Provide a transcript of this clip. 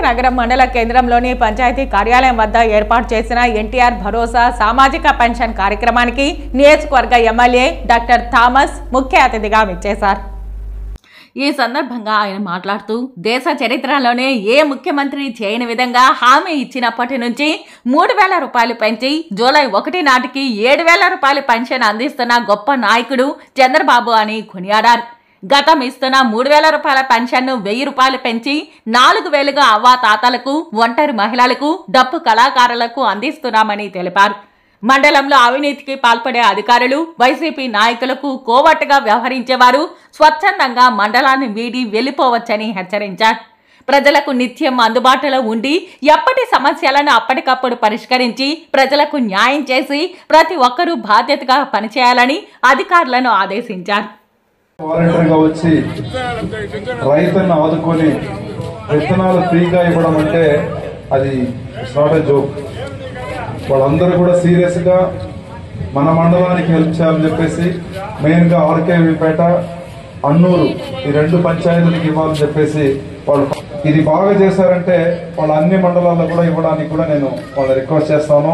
నగరం మండల కేంద్రంలోని పంచాయతీ కార్యాలయం వద్ద ఏర్పాటు చేసిన ఎన్టీఆర్ భరోసా సామాజిక పెన్షన్ కార్యక్రమానికి నియోజకవర్గ ఎమ్మెల్యే డాక్టర్ థామస్ ముఖ్య అతిథిగా విచ్చేశారు. ఈ సందర్భంగా ఆయన మాట్లాడుతూ దేశ చరిత్రలోనే ఏ ముఖ్యమంత్రి చేయని విధంగా హామీ ఇచ్చినప్పటి నుంచి 3,000 రూపాయలు పెంచి జూలై 1 నాటికి 7,000 రూపాయల పెన్షన్ అందిస్తున్న గొప్ప నాయకుడు చంద్రబాబు అని కొనియాడారు. గతం ఇస్తున్న 3,000 రూపాయల పెన్షన్ను 1,000 రూపాయలు పెంచి 4,000గా అవ్వాతాతలకు, ఒంటరి మహిళలకు, డప్పు కళాకారులకు అందిస్తున్నామని తెలిపారు. మండలంలో అవినీతికి పాల్పడే అధికారులు, వైసీపీ నాయకులకు కోవట్టుగా వ్యవహరించేవారు స్వచ్ఛందంగా మండలాన్ని వీడి వెళ్లిపోవచ్చని హెచ్చరించారు. ప్రజలకు నిత్యం అందుబాటులో ఉండి ఎప్పటి సమస్యలను అప్పటికప్పుడు పరిష్కరించి ప్రజలకు న్యాయం చేసి ప్రతి ఒక్కరూ బాధ్యతగా పనిచేయాలని అధికారులను ఆదేశించారు. వాలంటీర్గా వచ్చి రైతులను ఆదుకొని విత్తనాలు ఫ్రీగా ఇవ్వడం అంటే అది ఇట్స్ నాట్ ఎ జోక్. వాళ్ళందరూ కూడా సీరియస్ గా మన మండలానికి హెల్ప్ చేయాలని చెప్పేసి మెయిన్ గా ఆర్కేవీపేట, అన్నూరు ఈ 2 పంచాయతీలకు ఇవ్వాలని చెప్పేసి వాళ్ళు ఇది బాగా చేశారంటే వాళ్ళ అన్ని మండలాల్లో కూడా ఇవ్వడానికి కూడా నేను వాళ్ళని రిక్వెస్ట్ చేస్తాను.